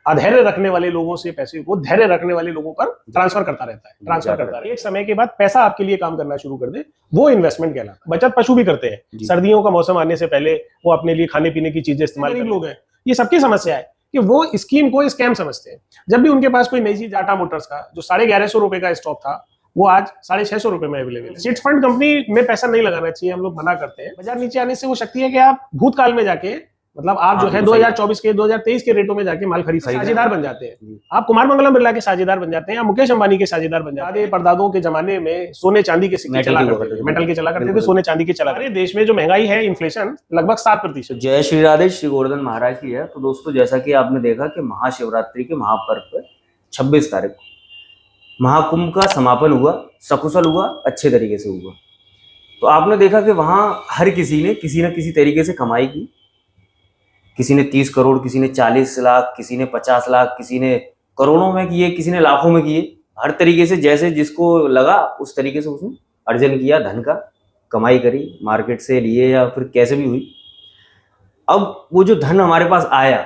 अधैर्य रखने वाले लोगों से पैसे को धैर्य रखने वाले लोगों पर ट्रांसफर करता रहता है। एक समय के बाद पैसा आपके लिए काम करना शुरू कर दे, वो इन्वेस्टमेंट कहलाता है। बचत पशु भी करते हैं, सर्दियों का मौसम आने से पहले वो अपने लिए खाने पीने की चीजें इस्तेमाल करते हैं। लोग हैं, ये सबकी समस्या है कि वो स्कीम को स्कैम समझते हैं। जब भी उनके पास कोई नई चीज, टाटा मोटर्स का जो 1150 रुपए का स्टॉक था, वो आज 650 रुपए में अवेलेबल है। चिट फंड कंपनी में पैसा नहीं लगाना चाहिए, हम लोग मना करते हैं। बाजार नीचे आने से वो शक्ति है कि आप भूतकाल में जाके, मतलब आप जो है 2024 के 2023 के रेटों में जाके माल खरीद साझेदार बन जाते हैं। आप कुमार मंगलम बिरला के साझेदार बन जाते हैं, मुकेश अंबानी के साझेदार बन जाते हैं। परदादों के जमाने में सोने चांदी के सिक्के चला करते थे, मेटल के चला करते थे, सोने चांदी के चला। हमारे देश में जो महंगाई है, इन्फ्लेशन लगभग 7%। जय श्री राधे, श्री गोवर्धन महाराज की है। तो दोस्तों, जैसा कि आपने देखा कि महाशिवरात्रि के महापर्व पर 26 तारीख को महाकुंभ का समापन हुआ, सकुशल हुआ, अच्छे तरीके से हुआ। तो आपने देखा कि वहां हर किसी ने किसी न किसी तरीके से कमाई की। किसी ने 30 करोड़, किसी ने 40 लाख, किसी ने 50 लाख, किसी ने करोड़ों में किए, किसी ने लाखों में किए। हर तरीके से जैसे जिसको लगा उस तरीके से उसने अर्जन किया, धन का कमाई करी, मार्केट से लिए या फिर कैसे भी हुई। अब वो जो धन हमारे पास आया,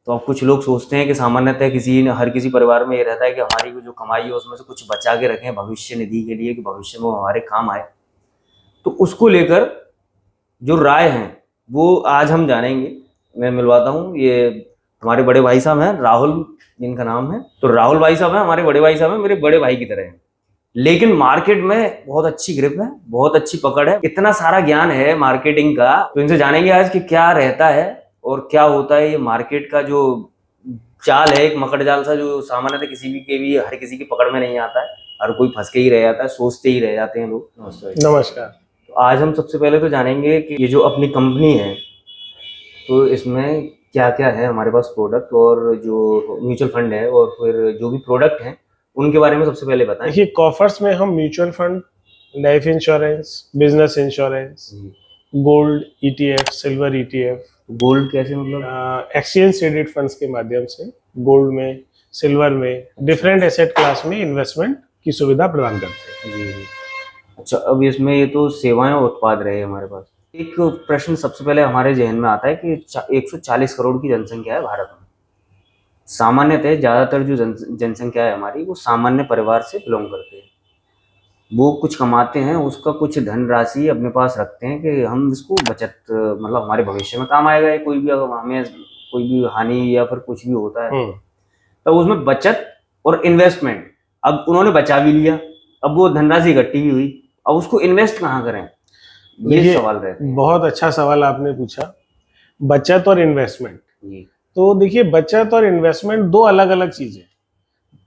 तो अब कुछ लोग सोचते हैं कि सामान्यतः हर किसी परिवार में ये रहता है कि हमारी जो कमाई है उसमें से कुछ बचा के रखें भविष्य निधि के लिए, कि भविष्य में वो हमारे काम आए। तो उसको लेकर जो राय है वो आज हम जानेंगे। मैं मिलवाता हूँ, ये हमारे बड़े भाई साहब हैं, राहुल जिनका नाम है। तो राहुल भाई साहब हैं, हमारे बड़े भाई साहब हैं, मेरे बड़े भाई की तरह हैं। लेकिन मार्केट में बहुत अच्छी ग्रिप है, बहुत अच्छी पकड़ है, इतना सारा ज्ञान है मार्केटिंग का। तो इनसे जानेंगे आज कि क्या रहता है और क्या होता है ये मार्केट का जो जाल है, एक मकड़ जाल सा, जो सामान्यतः हर किसी की पकड़ में नहीं आता है। हर कोई फंस के ही रह जाता है, सोचते ही रह जाते हैं लोग। नमस्कार। तो आज हम सबसे पहले तो जानेंगे कि ये जो अपनी कंपनी है, तो इसमें क्या क्या है हमारे पास प्रोडक्ट, और जो म्यूचुअल फंड है और फिर जो भी प्रोडक्ट हैं उनके बारे में सबसे पहले बताएं। देखिए, कॉफर्स में हम mutual fund, life insurance, business insurance, gold ETF, silver ETF। Gold कैसे, मतलब एक्सचेंज ट्रेडेड फंड्स के माध्यम से गोल्ड में, सिल्वर में, डिफरेंट एसेट क्लास में इन्वेस्टमेंट की सुविधा प्रदान करते हैं। जी। अच्छा, अब इसमें ये तो सेवाएं और उत्पाद रहे हमारे पास। एक प्रश्न सबसे पहले हमारे जहन में आता है कि 140 करोड़ की जनसंख्या है भारत में। सामान्यतः ज्यादातर जो जनसंख्या है हमारी, वो सामान्य परिवार से बिलोंग करते हैं। वो कुछ कमाते हैं, उसका कुछ धनराशि अपने पास रखते हैं कि हम इसको बचत, मतलब हमारे भविष्य में काम आएगा। कोई भी हमें कोई भी हानि या फिर कुछ भी होता है तो उसमें बचत और इन्वेस्टमेंट। अब उन्होंने बचा भी लिया, अब वो धनराशि इकट्ठी भी हुई, अब उसको इन्वेस्ट कहाँ करें, ये सवाल रहता है। बहुत अच्छा सवाल आपने पूछा, बचत और इन्वेस्टमेंट। तो देखिए, बचत और इन्वेस्टमेंट दो अलग अलग चीजें।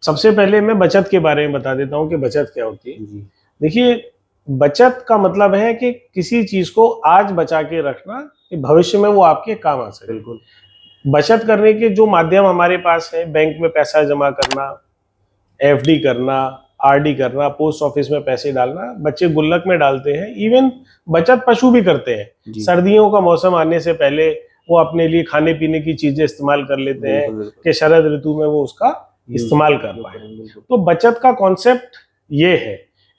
सबसे पहले मैं बचत के बारे में बता देता हूँ कि बचत क्या होती है। देखिए, बचत का मतलब है कि किसी चीज को आज बचा के रखना कि भविष्य में वो आपके काम आ सके। बिल्कुल। बचत करने के जो माध्यम हमारे पास है, बैंक में पैसा जमा करना, FD करना, RD करना, पोस्ट ऑफिस में पैसे डालना, बच्चे गुल्लक में डालते हैं, इवन बचत पशु भी करते हैं। सर्दियों का मौसम आने से पहले वो अपने लिए खाने पीने की चीजें इस्तेमाल कर लेते हैं कि शरद ऋतु में वो उसका इस्तेमाल कर पाए। तो बचत का कॉन्सेप्ट ये है।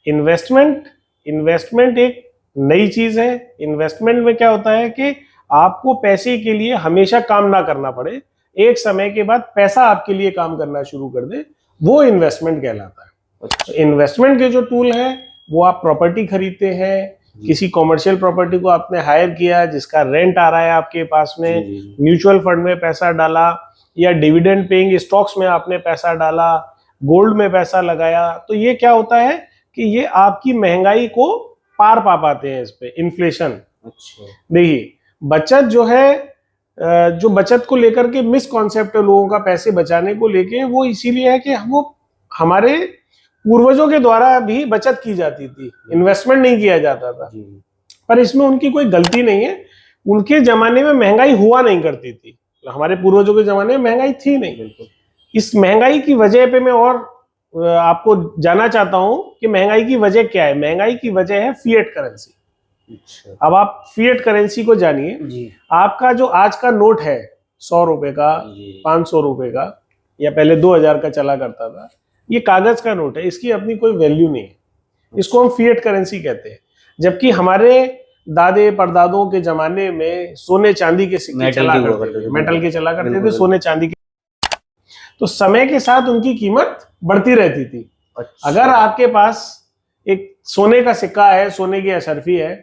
इन्वेस्टमेंट एक नई चीज है। इन्वेस्टमेंट में क्या होता है कि आपको पैसे के लिए हमेशा काम ना करना पड़े, एक समय के बाद पैसा आपके लिए काम करना शुरू कर दे, वो इन्वेस्टमेंट कहलाता है। इन्वेस्टमेंट के जो टूल है, वो आप प्रॉपर्टी खरीदते हैं, किसी कॉमर्शियल प्रॉपर्टी को आपने हायर किया जिसका रेंट आ रहा है आपके पास में, म्यूचुअल फंड में पैसा डाला, या डिविडेंड पेइंग स्टॉक्स में आपने पैसा डाला, गोल्ड में पैसा लगाया, तो ये क्या होता है कि ये आपकी महंगाई को पार पा पाते हैं इस पे, इन्फ्लेशन। अच्छा, देखिए, बचत जो है, जो बचत को लेकर के मिसकॉन्सेप्ट है लोगों का पैसे बचाने को लेके, वो इसीलिए है कि वो हमारे पूर्वजों के द्वारा भी बचत की जाती थी, इन्वेस्टमेंट नहीं किया जाता था। पर इसमें उनकी कोई गलती नहीं है। उनके जमाने में महंगाई हुआ नहीं करती थी, हमारे पूर्वजों के जमाने में महंगाई थी नहीं। इस महंगाई की वजह पे मैं और आपको जानना चाहता हूं कि महंगाई की वजह क्या है। महंगाई की वजह है फिएट करेंसी। अब आप फिएट करेंसी को जानिए। आपका जो आज का नोट है 100 रुपए का, 500 रुपए का, या पहले 2000 का चला करता था, ये कागज का नोट है, इसकी अपनी कोई वैल्यू नहीं है। इसको हम फिएट करेंसी कहते हैं। जबकि हमारे दादे परदादों के जमाने में सोने चांदी के सिक्के चला करते थे, मेटल के चला करते थे, सोने चांदी के। तो समय के साथ उनकी कीमत बढ़ती रहती थी। अच्छा। अगर आपके पास एक सोने का सिक्का है, सोने की अशर्फी है,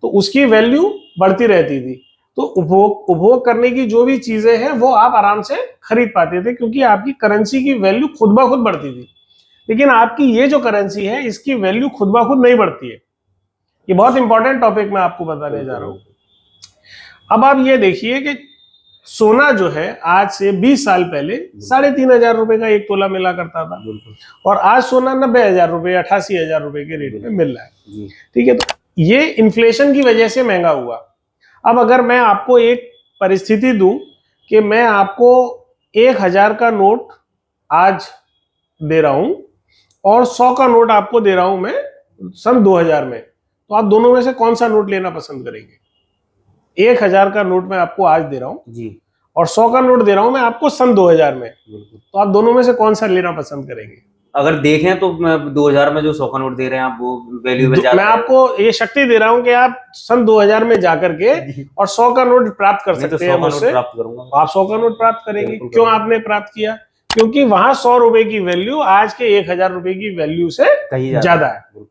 तो उसकी वैल्यू बढ़ती रहती थी। तो उपभोग करने की जो भी चीजें हैं वो आप आराम से खरीद पाते थे, क्योंकि आपकी करेंसी की वैल्यू खुद ब खुद बढ़ती थी। लेकिन आपकी ये जो करेंसी है, इसकी वैल्यू खुद ब खुद नहीं बढ़ती है। ये बहुत इंपॉर्टेंट टॉपिक मैं आपको बताने जा रहा हूं। अब आप ये देखिए कि सोना जो है आज से 20 साल पहले 3,500 रुपए का एक तोला मिला करता था, और आज सोना 90,000 रुपए, 88,000 रुपए के रेट में मिल रहा है। ठीक है, तो ये इन्फ्लेशन की वजह से महंगा हुआ। अब अगर मैं आपको एक परिस्थिति दूं कि मैं आपको 1,000 का नोट आज दे रहा हूं और 100 का नोट आपको दे रहा हूं मैं सन 2000 में, तो आप दोनों में से कौन सा नोट लेना पसंद करेंगे? 1,000 का नोट मैं आपको आज दे रहा हूं जी, और 100 का नोट दे रहा हूं मैं आपको सन 2000 में, तो आप दोनों में से कौन सा लेना पसंद करेंगे? अगर देखें तो 2000 में जो 100 का नोट दे रहे हैं आप, वो वैल्यू में ज्यादा मैं आपको ये शक्ति दे रहा हूं कि आप सन 2000 में जाकर के और 100 का नोट प्राप्त कर सकते हैं मुझसे। प्राप्त करूंगा। आप 100 का नोट प्राप्त करेंगे। क्यों आपने प्राप्त किया? क्योंकि वहां 100 रुपए की वैल्यू आज के 1,000 रुपए की वैल्यू से ज्यादा है।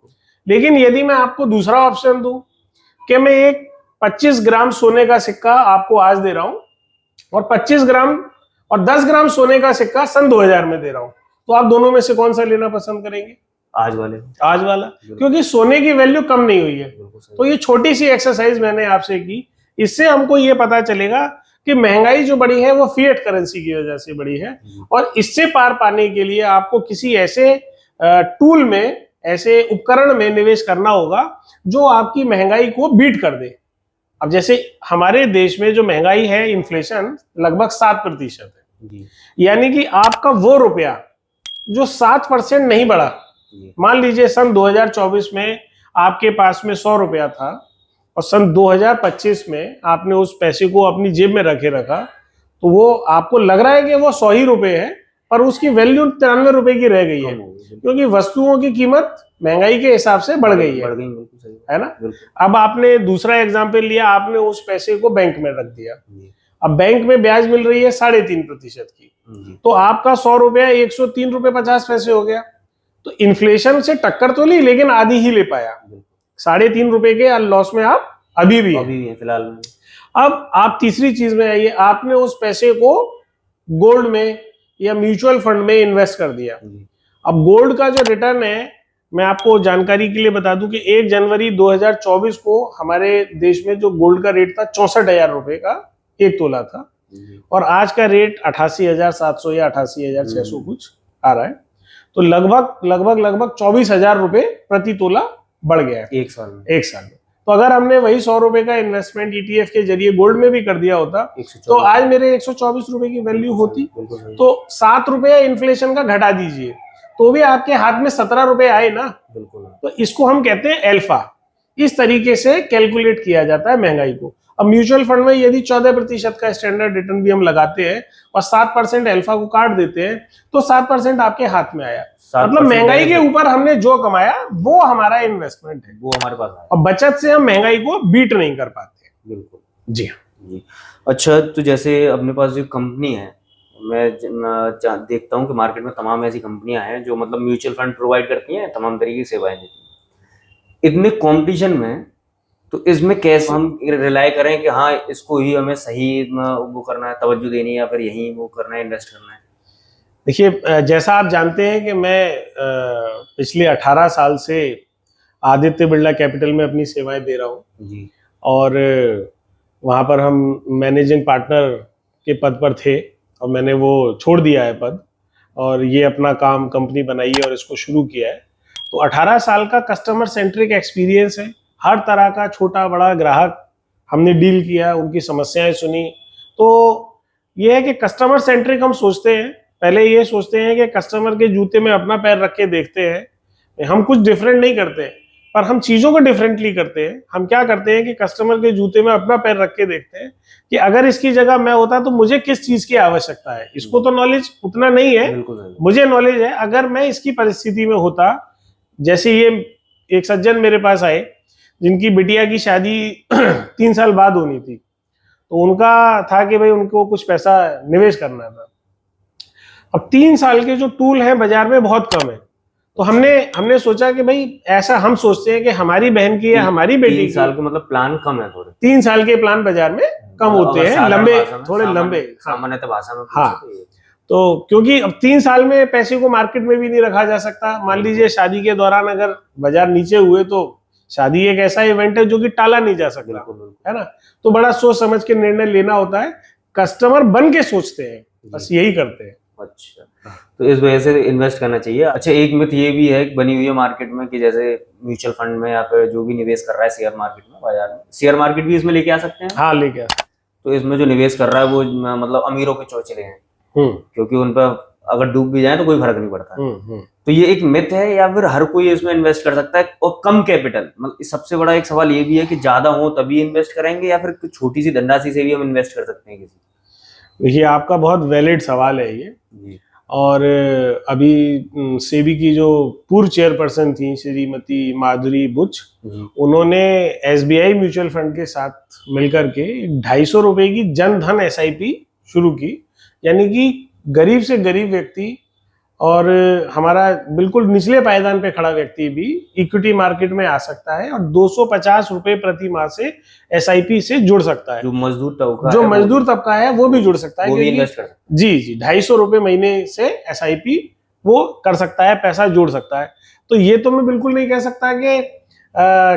लेकिन यदि मैं आपको दूसरा ऑप्शन दूं कि मैं एक 25 ग्राम सोने का सिक्का आपको आज दे रहा हूं और 25 ग्राम और 10 ग्राम सोने का सिक्का सन 2000 में दे रहा हूं, तो आप दोनों में से कौन सा लेना पसंद करेंगे? आज वाला, क्योंकि सोने की वैल्यू कम नहीं हुई है। तो ये छोटी सी एक्सरसाइज मैंने आपसे की, इससे हमको ये पता चलेगा कि महंगाई जो बढ़ी है वो फिएट करेंसी की वजह से बढ़ी है, और इससे पार पाने के लिए आपको किसी ऐसे टूल में, ऐसे उपकरण में निवेश करना होगा जो आपकी महंगाई को बीट कर दे। अब जैसे हमारे देश में जो महंगाई है, इन्फ्लेशन लगभग 7% है, यानी कि आपका वो रुपया जो 7% नहीं बढ़ा, मान लीजिए सन 2024 में आपके पास में 100 रुपया था और सन 2025 में आपने उस पैसे को अपनी जेब में रखा, तो वो आपको लग रहा है कि वो 100 ही रुपए है, पर उसकी वैल्यू 93 रुपए की रह गई है, क्योंकि वस्तुओं की कीमत महंगाई के हिसाब से बढ़ गई है ना। अब आपने दूसरा एग्जाम्पल लिया, आपने उस पैसे को बैंक में रख दिया, अब बैंक में ब्याज मिल रही है 3.5% की, तो आपका 100 रुपया 103 रुपए 50 पैसे हो गया। तो इन्फ्लेशन से टक्कर तो ली, लेकिन आधी ही ले पाया। 3.5 रुपए के लॉस में आप अभी भी है फिलहाल में। अब आप तीसरी चीज में आइए, आपने उस पैसे को गोल्ड में या म्यूचुअल फंड में इन्वेस्ट कर दिया। अब गोल्ड का जो रिटर्न है, मैं आपको जानकारी के लिए बता दूं कि 1 जनवरी 2024 को हमारे देश में जो गोल्ड का रेट था 64,000 रुपए का एक तोला था, और आज का रेट 88,700 या 88,600 कुछ आ रहा है। तो लगभग 24,000 रुपए प्रति तोला बढ़ गया है एक साल में। तो अगर हमने वही 100 रुपए का इन्वेस्टमेंट ETF के जरिए गोल्ड में भी कर दिया होता, तो आज मेरे 124 रुपए की वैल्यू होती। तो 7 रुपया इन्फ्लेशन का घटा दीजिए, तो भी आपके हाथ में 17 रुपए आए ना। तो इसको हम कहते हैं एल्फा। इस तरीके से कैलकुलेट किया जाता है महंगाई को। अब म्यूचुअल फंड में यदि 14% का स्टैंडर्ड रिटर्न भी हम लगाते हैं और 7% अल्फा को काट देते हैं, तो 7% आपके हाथ में आया। मतलब महंगाई के ऊपर हमने जो कमाया वो हमारा इन्वेस्टमेंट है, वो हमारे पास आया। और बचत से हम महंगाई को बीट नहीं कर पाते। बिल्कुल जी जी। अच्छा, तो जैसे अपने पास जो कंपनी है, मैं देखता हूँ कि मार्केट में तमाम ऐसी कंपनियां हैं जो मतलब म्यूचुअल फंड प्रोवाइड करती हैं, तमाम तरीके की सेवाएं देती हैं। इतने कंपटीशन में तो इसमें कैसे हम रिलाई करें कि हाँ इसको ही हमें सही वो करना है, तवज्जो देनी है, या फिर यही वो करना है, इन्वेस्ट करना है? देखिए, जैसा आप जानते हैं कि मैं पिछले 18 साल से आदित्य बिरला कैपिटल में अपनी सेवाएं दे रहा हूँ जी, और वहाँ पर हम मैनेजिंग पार्टनर के पद पर थे, और मैंने वो छोड़ दिया है पद, और ये अपना काम कंपनी बनाई है और इसको शुरू किया है। तो 18 साल का कस्टमर सेंट्रिक एक्सपीरियंस है। हर तरह का छोटा बड़ा ग्राहक हमने डील किया, उनकी समस्याएं सुनी। तो ये है कि कस्टमर सेंट्रिक हम सोचते हैं, पहले ये सोचते हैं कि कस्टमर के जूते में अपना पैर रख के देखते हैं। हम कुछ डिफरेंट नहीं करते, पर हम चीज़ों को डिफरेंटली करते हैं। हम क्या करते हैं कि कस्टमर के जूते में अपना पैर रख के देखते हैं कि अगर इसकी जगह मैं होता तो मुझे किस चीज़ की आवश्यकता है। इसको तो नॉलेज उतना नहीं है, मुझे नॉलेज है। अगर मैं इसकी परिस्थिति में होता, जैसे ये एक सज्जन मेरे पास आए जिनकी बिटिया की शादी 3 साल बाद होनी थी, तो उनका था कि भाई उनको कुछ पैसा निवेश करना था। अब 3 साल के जो टूल है बाजार में बहुत कम है, तो हमने सोचा कि भाई ऐसा हम सोचते हैं कि हमारी बहन की या हमारी बेटी 3 की, साल के मतलब प्लान कम है थोड़े, 3 साल के प्लान बाजार में कम होते अगर हैं, साधारण लंबे, भाषा में, थोड़े लंबे। हाँ, सामान्यतः भाषा में हाँ। पूछे तो ये। तो क्योंकि अब 3 साल में पैसे को मार्केट में भी नहीं रखा जा सकता। मान लीजिए शादी के दौरान अगर बाजार नीचे हुए तो शादी एक ऐसा इवेंट है जो कि टाला नहीं जा सकता, बिल्कुल बिल्कुल। है ना। तो बड़ा सोच समझ के निर्णय लेना होता है, कस्टमर बन के सोचते हैं, बस यही करते हैं। अच्छा, तो इस वजह से इन्वेस्ट करना चाहिए। अच्छा, एक मिथ ये भी है बनी हुई है मार्केट में कि जैसे म्यूचुअल फंड में या फिर जो भी निवेश कर रहा है शेयर मार्केट में, बाजार में, शेयर मार्केट भी इसमें लेके आ सकते हैं। हाँ, लेके आ। तो इसमें जो निवेश कर रहा है वो मतलब अमीरों के चौचले हैं, क्योंकि उन पर अगर डूब भी जाए तो कोई फर्क नहीं पड़ता। तो ये एक मिथ है या फिर हर कोई इसमें इन्वेस्ट कर सकता है? और कम कैपिटल, मतलब सबसे बड़ा एक सवाल ये भी है कि ज्यादा हो तभी इन्वेस्ट करेंगे या फिर छोटी सी धनराशि से भी हम इन्वेस्ट कर सकते हैं किसी? देखिए, आपका बहुत वैलिड सवाल है ये जी। और अभी सेबी की जो पूर्व चेयरपर्सन थी श्रीमती माधुरी बुच, उन्होंने एसबीआई म्यूचुअल फंड के साथ मिलकर के 250 रुपए की जन धन एसआईपी शुरू की, यानी कि गरीब से गरीब व्यक्ति और हमारा बिल्कुल निचले पायदान पे खड़ा व्यक्ति भी इक्विटी मार्केट में आ सकता है और 250 रुपए प्रति माह से एसआईपी से जुड़ सकता है। जो मजदूर तबका है वो भी जुड़ सकता है, वो भी इन्वेस्ट कर सकता है। जी, 250 रुपए महीने से एसआईपी वो कर सकता है, पैसा जोड़ सकता है। तो ये तो मैं बिल्कुल नहीं कह सकता कि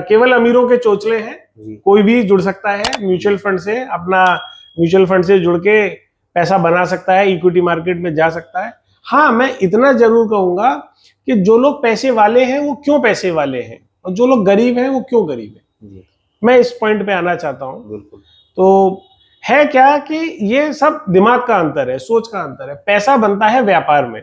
केवल अमीरों के चोचले हैं, कोई भी जुड़ सकता है म्यूचुअल फंड से, अपना म्यूचुअल फंड से जुड़ के पैसा बना सकता है, इक्विटी मार्केट में जा सकता है। हाँ, मैं इतना जरूर कहूंगा कि जो लोग पैसे वाले हैं वो क्यों पैसे वाले हैं और जो लोग गरीब हैं वो क्यों गरीब हैं, मैं इस पॉइंट पे आना चाहता हूँ। बिल्कुल। तो है क्या कि ये सब दिमाग का अंतर है, सोच का अंतर है। पैसा बनता है व्यापार में,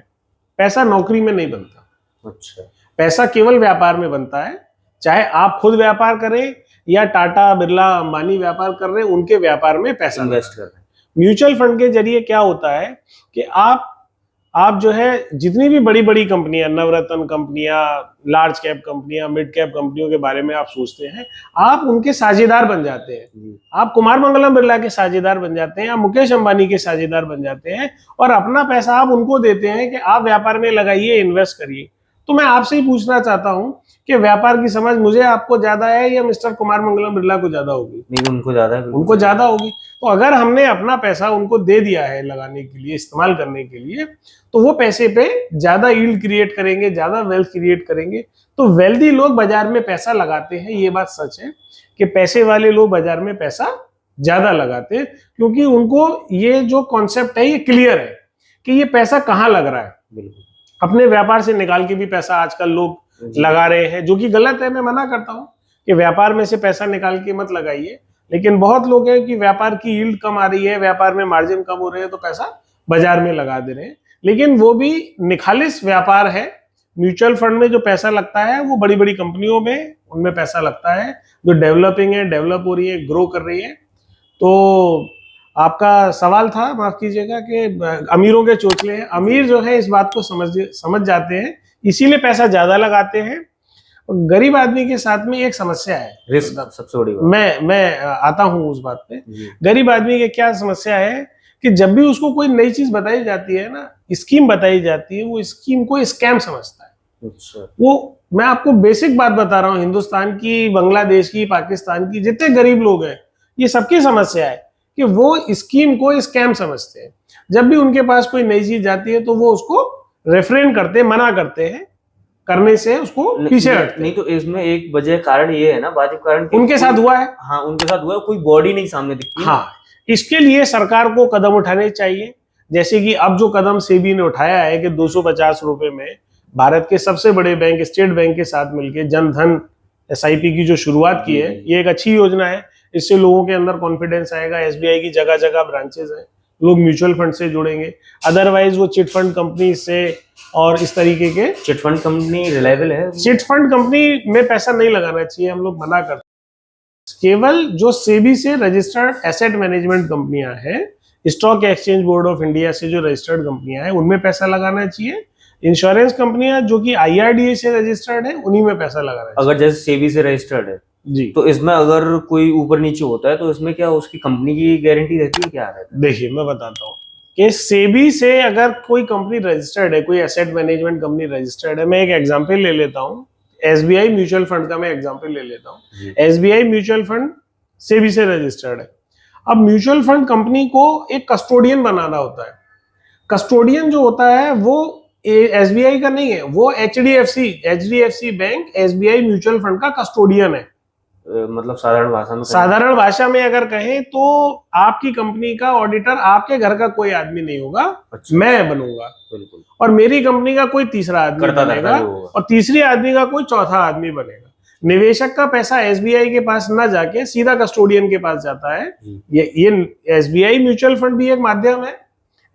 पैसा नौकरी में नहीं बनता। अच्छा। पैसा केवल व्यापार में बनता है, चाहे आप खुद व्यापार करें या टाटा बिरला अंबानी व्यापार कर रहे हैं, उनके व्यापार में पैसा इन्वेस्ट कर रहे हैं। म्यूचुअल फंड के जरिए क्या होता है कि आप जो है जितनी भी बड़ी बड़ी कंपनियां, नवरत्न कंपनियां, लार्ज कैप कंपनियां, मिड कैप कंपनियों के बारे में आप सोचते हैं, आप उनके साझेदार बन जाते हैं। आप कुमार मंगलम बिरला के साझेदार बन जाते हैं, आप मुकेश अंबानी के साझेदार बन जाते हैं और अपना पैसा आप उनको देते हैं कि आप व्यापार में लगाइए, इन्वेस्ट करिए। तो मैं आपसे ही पूछना चाहता हूं कि व्यापार की समझ मुझे आपको ज्यादा है या मिस्टर कुमार मंगलम बिरला को ज्यादा होगी? नहीं, उनको ज्यादा है। उनको ज्यादा होगी। तो अगर हमने अपना पैसा उनको दे दिया है लगाने के लिए, इस्तेमाल करने के लिए, तो वो पैसे पे ज्यादा यील्ड क्रिएट करेंगे, ज्यादा वेल्थ क्रिएट करेंगे। तो वेल्दी लोग बाजार में पैसा लगाते हैं, ये बात सच है कि पैसे वाले लोग बाजार में पैसा ज्यादा लगाते हैं, क्योंकि उनको ये जो कॉन्सेप्ट है ये क्लियर है कि ये पैसा कहाँ लग रहा है। बिल्कुल। अपने व्यापार से निकाल के भी पैसा आजकल लोग लगा रहे हैं, जो कि गलत है। मैं मना करता हूं कि व्यापार में से पैसा निकाल के मत लगाइए, लेकिन बहुत लोग हैं कि व्यापार की यील्ड कम आ रही है, व्यापार में मार्जिन कम हो रहे हैं तो पैसा बाजार में लगा दे रहे हैं, लेकिन वो भी निखालिस व्यापार है। म्यूचुअल फंड में जो पैसा लगता है वो बड़ी बड़ी कंपनियों में, उनमें पैसा लगता है जो डेवलपिंग है, डेवलप हो रही है, ग्रो कर रही है। तो आपका सवाल था, माफ कीजिएगा, कि अमीरों के चोचले हैं। अमीर जो है इस बात को समझ जाते हैं, इसीलिए पैसा ज्यादा लगाते हैं। गरीब आदमी के साथ में एक समस्या है, रिस्क सबसे बड़ी बात। मैं आता हूं उस बात पे। गरीब आदमी की क्या समस्या है कि जब भी उसको कोई नई चीज बताई जाती है ना, स्कीम बताई जाती है, वो स्कीम को स्कैम समझता है। अच्छा। वो मैं आपको बेसिक बात बता रहा हूँ, हिंदुस्तान की, बांग्लादेश की, पाकिस्तान की जितने गरीब लोग हैं, ये सबकी समस्या है कि वो स्कीम को स्कैम समझते हैं। जब भी उनके पास कोई नई चीज जाती है तो वो उसको रेफरेन करते हैं, मना करते हैं करने से, उसको पीछे हटते। नहीं, तो इसमें एक वजह कारण ये है ना, वाजिब कारण उनके साथ हुआ है। हाँ, उनके साथ हुआ है, कोई बॉडी नहीं सामने दिखती। हाँ, इसके लिए सरकार को कदम उठाने चाहिए, जैसे कि अब जो कदम सेबी ने उठाया है कि 250 रुपए में भारत के सबसे बड़े बैंक स्टेट बैंक के साथ मिलकर जन धन एसआईपी की जो शुरुआत की है, ये एक अच्छी योजना है। इससे लोगों के अंदर कॉन्फिडेंस आएगा, एसबीआई की जगह जगह ब्रांचेस हैं, लोग म्यूचुअल फंड से जुड़ेंगे। अदरवाइज वो चिट फंड कंपनी से और इस तरीके के, चिट फंड कंपनी रिलायबल है? चिट फंड कंपनी में पैसा नहीं लगाना चाहिए, हम लोग मना करते हैं। केवल जो सेबी से रजिस्टर्ड एसेट मैनेजमेंट कंपनियां हैं, stock exchange board of India से जो रजिस्टर्ड कंपनियां हैं, उनमें पैसा लगाना चाहिए। इंश्योरेंस कंपनियां जो कि आईआरडीए से रजिस्टर्ड है, उन्हीं में पैसा लगाना चाहिए। अगर जैसे सेबी से रजिस्टर्ड है जी, तो इसमें अगर कोई ऊपर नीचे होता है तो इसमें क्या उसकी कंपनी की गारंटी रहती है, क्या रहता है? देखिए मैं बताता हूँ, कि सेबी से अगर कोई कंपनी रजिस्टर्ड है, कोई एसेट मैनेजमेंट कंपनी रजिस्टर्ड है, मैं एक एग्जांपल ले लेता हूँ, एसबीआई म्यूचुअल फंड का मैं एग्जांपल ले लेता हूँ। एसबीआई म्यूचुअल फंड सेबी से रजिस्टर्ड है। अब म्यूचुअल फंड कंपनी को एक कस्टोडियन बनाना होता है। कस्टोडियन जो होता है वो एसबीआई का नहीं है, वो HDFC bank SBI mutual fund का कस्टोडियन है। मतलब साधारण भाषा में अगर कहें तो आपकी कंपनी का ऑडिटर आपके घर का कोई आदमी नहीं होगा। अच्छा। मैं बनूंगा। बिल्कुल। और मेरी कंपनी का कोई तीसरा आदमी बनेगा और तीसरी आदमी का कोई चौथा आदमी बनेगा। निवेशक का पैसा एसबीआई के पास ना जाके सीधा कस्टोडियन के पास जाता है। ये एसबीआई म्यूचुअल फंड भी एक माध्यम है,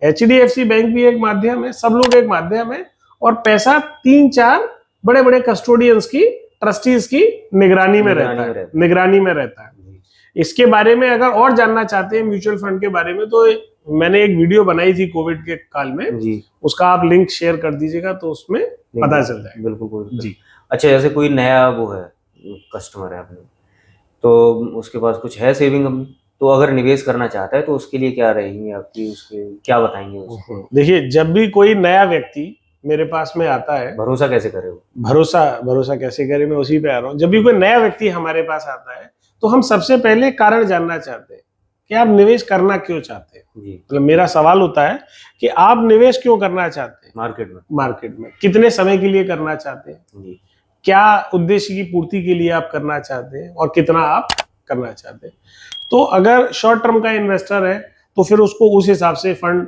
एचडीएफसी बैंक भी एक माध्यम है, सब लोग एक माध्यम है, और पैसा 3-4 बड़े बड़े कस्टोडियंस की, ट्रस्टीज की निगरानी में रहता है। इसके बारे में अगर और जानना चाहते हैं म्यूचुअल फंड के बारे में, तो मैंने एक वीडियो बनाई थी कोविड के काल में जी। उसका आप लिंक शेयर कर दीजिएगा तो उसमें पता चल जाएगा। बिल्कुल जी। अच्छा, जैसे कोई नया वो है कस्टमर है अपने, तो उसके पास कुछ है सेविंग अपनी, तो अगर निवेश करना चाहता है तो उसके लिए क्या रहेंगे आपकी, उसके क्या बताएंगे उसको? देखिए, जब भी कोई नया व्यक्ति मेरे पास में आता है, भरोसा कैसे करे वो? भरोसा कैसे करे, मैं उसी पे आ रहा हूँ। जब भी कोई नया व्यक्ति हमारे पास आता है तो हम सबसे पहले कारण जानना चाहते हैं कि आप निवेश करना क्यों चाहते हैं। मतलब मेरा सवाल होता है कि आप निवेश क्यों करना चाहते हैं मार्केट में, कितने समय के लिए करना चाहते हैं, क्या उद्देश्य की पूर्ति के लिए आप करना चाहते हैं, और कितना आप करना चाहते हैं। तो अगर शॉर्ट टर्म का इन्वेस्टर है तो फिर उसको उस हिसाब से फंड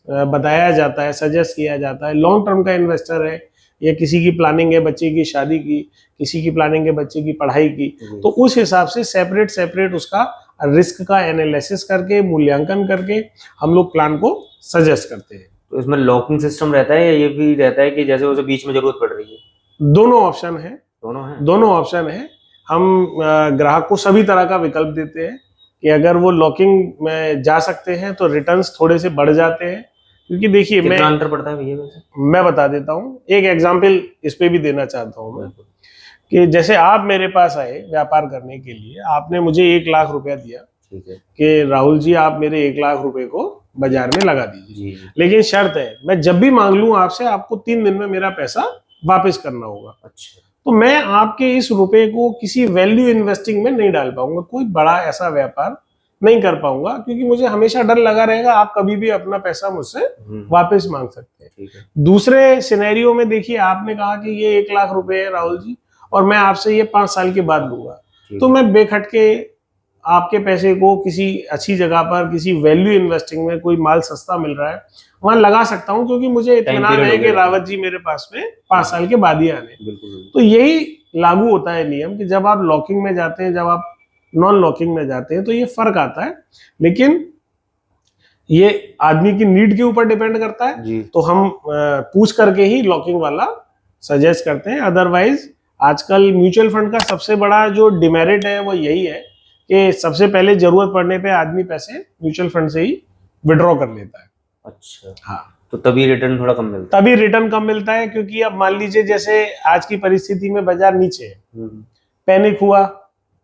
बताया जाता है, सजेस्ट किया जाता है। लॉन्ग टर्म का इन्वेस्टर है, या किसी की प्लानिंग है बच्चे की शादी की, किसी की प्लानिंग है बच्चे की पढ़ाई की, तो उस हिसाब से सेपरेट उसका रिस्क का एनालिसिस करके, मूल्यांकन करके हम लोग प्लान को सजेस्ट करते हैं। तो इसमें लॉकिंग सिस्टम रहता है या ये भी रहता है कि जैसे उसे बीच में जरूरत पड़ रही है? दोनों ऑप्शन है। हम ग्राहक को सभी तरह का विकल्प देते हैं कि अगर वो लॉकिंग में जा सकते हैं तो रिटर्न्स थोड़े से बढ़ जाते हैं। क्योंकि देखिए, कितना अंतर पड़ता है भैया वैसे? मैं बता देता हूँ, एक एग्जांपल इस पे भी देना चाहता हूँ मैं, कि जैसे आप मेरे पास आए व्यापार करने के लिए, आपने मुझे 1 लाख रुपया दिया, ठीक है, कि राहुल जी आप मेरे 1 लाख रुपए को बाजार में लगा दीजिए, लेकिन शर्त है मैं जब भी मांग लूं आपसे, आपको 3 दिन में मेरा पैसा वापस करना होगा। अच्छा। तो मैं आपके इस रुपए को किसी वैल्यू इन्वेस्टिंग में नहीं डाल पाऊंगा, कोई बड़ा ऐसा व्यापार नहीं कर पाऊंगा, क्योंकि मुझे हमेशा डर लगा रहेगा आप कभी भी अपना पैसा मुझसे वापस मांग सकते हैं। दूसरे सिनेरियो में देखिए, आपने कहा कि ये 1 लाख रुपए है राहुल जी, और मैं आपसे ये 5 साल के बाद लूंगा, तो मैं बेखटके आपके पैसे को किसी अच्छी जगह पर, किसी वैल्यू इन्वेस्टिंग में, कोई माल सस्ता मिल रहा है वहां लगा सकता हूं, क्योंकि मुझे इत्मीनान है कि रावत जी मेरे पास में 5 साल के बाद ही आने। तो यही लागू होता है नियम कि जब आप लॉकिंग में जाते हैं, जब आप नॉन लॉकिंग में जाते हैं, तो ये फर्क आता है। लेकिन ये आदमी की नीड के ऊपर डिपेंड करता है, तो हम पूछ करके ही लॉकिंग वाला सजेस्ट करते हैं। अदरवाइज आजकल म्यूचुअल फंड का सबसे बड़ा जो डिमेरिट है वो यही है कि सबसे पहले जरूरत पड़ने पे आदमी पैसे म्यूचुअल फंड से ही विड्रॉ कर लेता है। अच्छा, हाँ, तो तभी रिटर्न थोड़ा कम मिलता है। क्योंकि अब मान लीजिए जैसे आज की परिस्थिति में बाजार नीचे है, पैनिक हुआ,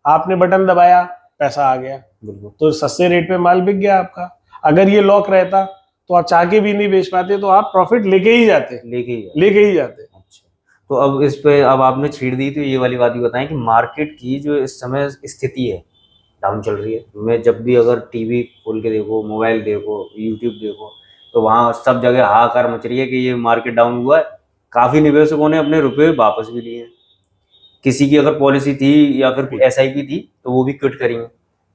आपने बटन दबाया, पैसा आ गया, तो सस्ते रेट पे माल बिक गया आपका। अगर ये लॉक रहता तो आप चाह के भी नहीं बेच पाते, तो आप प्रॉफिट लेके ही जाते। अच्छा, तो अब इस पे अब आपने छेड़ दी, तो ये वाली बात भी बताएं कि मार्केट की जो इस समय स्थिति है, डाउन चल रही है। मैं जब भी अगर टीवी खोल के देखो, मोबाइल देखो, यूट्यूब देखो, तो वहाँ सब जगह हाहाकार मच रही है कि ये मार्केट डाउन हुआ है। काफी निवेशकों ने अपने रुपए वापस भी लिए, किसी की अगर पॉलिसी थी या फिर एसआईपी थी तो वो भी क्विट करेंगे।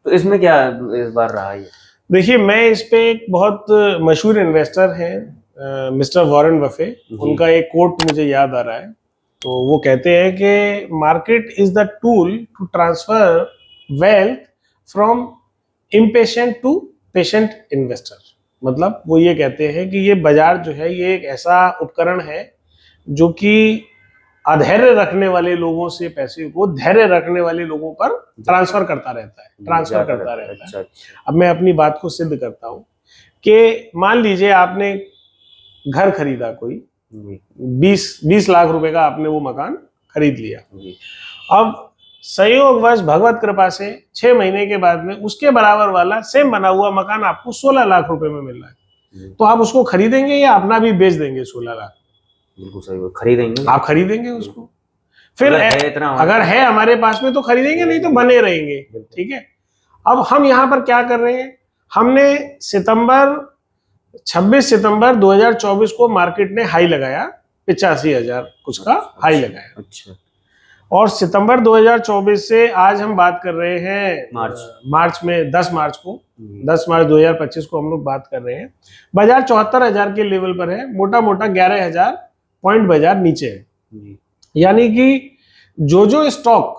तो इसमें क्या इस बार रहा है? देखिए, मैं इस पे एक बहुत मशहूर इन्वेस्टर हैं मिस्टर वॉरेन बफे, उनका एक कोट मुझे याद आ रहा है। तो वो कहते हैं कि market is the tool to transfer wealth from impatient to patient investor. मतलब वो ये कहते हैं कि ये बाजार जो है ये एक ऐसा उपकरण है जो कि अधैर्य रखने वाले लोगों से पैसे को धैर्य रखने वाले लोगों पर ट्रांसफर करता रहता है। अब मैं अपनी बात को सिद्ध करता हूँ कि मान लीजिए आपने घर खरीदा, कोई 20 लाख रुपए का आपने वो मकान खरीद लिया। अब संयोगवश भगवत कृपा से 6 महीने के बाद में उसके बराबर वाला सेम बना हुआ मकान आपको 16 लाख रुपए में मिल रहा है। तो आप उसको खरीदेंगे या अपना भी बेच देंगे 16 लाख? बिल्कुल सही, खरीदेंगे। आप खरीदेंगे उसको। फिर अगर है हमारे पास में तो खरीदेंगे, नहीं तो बने रहेंगे। ठीक है, अब हम यहाँ पर क्या कर रहे हैं, हमने 26 सितंबर 2024 को मार्केट ने हाई लगाया, 85,000 कुछ का हाई लगाया। अच्छा। और सितंबर 2024 से आज हम बात कर रहे हैं मार्च में 10 मार्च को, 10 मार्च 2025 को हम लोग बात कर रहे हैं। बाजार 74,000 के लेवल पर है, मोटा मोटा 11,000 पॉइंट बाजार नीचे है। यानी कि जो स्टॉक,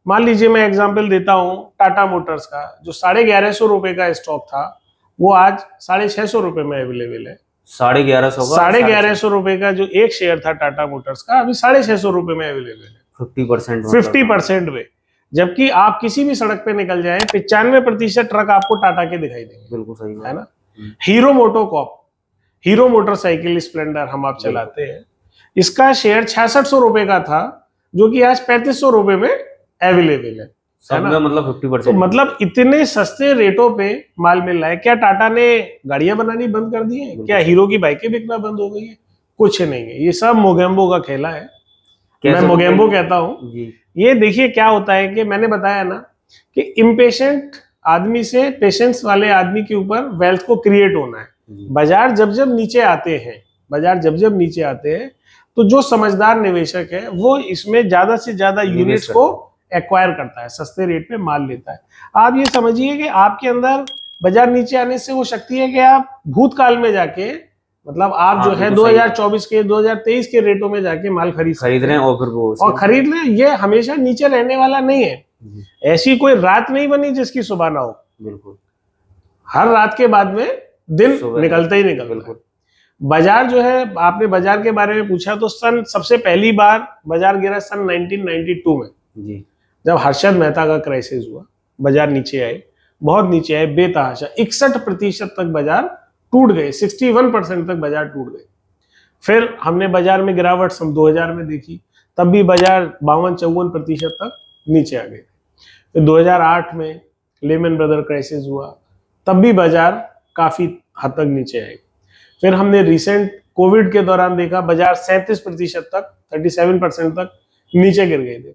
मान लीजिए मैं एग्जांपल देता हूं टाटा मोटर्स का, जो 1150 रुपए का स्टॉक था वो आज 650 रुपए में अवेलेबल है। 1150 रुपए का जो एक शेयर था टाटा मोटर्स का, अभी 650 रुपए में अवेलेबल है। 50% में। जबकि आप किसी भी सड़क पे निकल जाए 95% ट्रक आपको टाटा के दिखाई देंगे। बिल्कुल सही है ना। Hero MotoCorp, hero motorcycle Splendor हम आप चलाते हैं, इसका शेयर 6600 रुपए का था, जो कि आज 3500 रुपए में अवेलेबल है। मतलब 50%। तो मतलब इतने सस्ते रेटों पे माल मिल रहा है। क्या टाटा ने गाड़ियां बनानी बंद कर दी है? क्या हीरो की बाइकें बिकना बंद हो गई है? कुछ नहीं है, ये सब मोगेम्बो का खेला है। मैं मोगेम्बो कहता हूँ। ये देखिए क्या होता है कि मैंने बताया ना कि इम्पेशेंट आदमी से पेशेंस वाले आदमी के ऊपर वेल्थ को क्रिएट होना है। बाजार जब जब नीचे आते हैं, तो जो समझदार निवेशक है वो इसमें ज्यादा से ज्यादा यूनिट्स को एक्वायर करता है, सस्ते रेट पे माल लेता है। आप ये समझिए कि आपके अंदर बाजार नीचे आने से वो शक्ति है कि आप भूतकाल में जाके, मतलब आप जो है 2024 के 2023 के रेटों में जाके माल खरीद रहे हैं और खरीद लें। ये हमेशा नीचे रहने वाला नहीं है। ऐसी कोई रात नहीं बनी जिसकी सुबह ना हो। बिल्कुल, हर रात के बाद में दिन निकलता ही निकलता है। बाजार जो है, आपने बाजार के बारे में पूछा, तो सबसे पहली बार बाजार गिरा सन 1992 में जी, जब हर्षद मेहता का क्राइसिस हुआ। बाजार नीचे आए, बहुत नीचे आए, बेतहाशा 61% तक बाजार टूट गए, 61% तक बाजार टूट गए। फिर हमने बाजार में गिरावट सन 2000 में देखी, तब भी बाजार 52-54% तक नीचे आ गए। फिर 2008 में लेमन ब्रदर क्राइसिस हुआ, तब भी बाजार काफी हद तक नीचे आए। फिर हमने रिसेंट कोविड के दौरान देखा बाजार 37% तक, 37% तक नीचे गिर गए थे।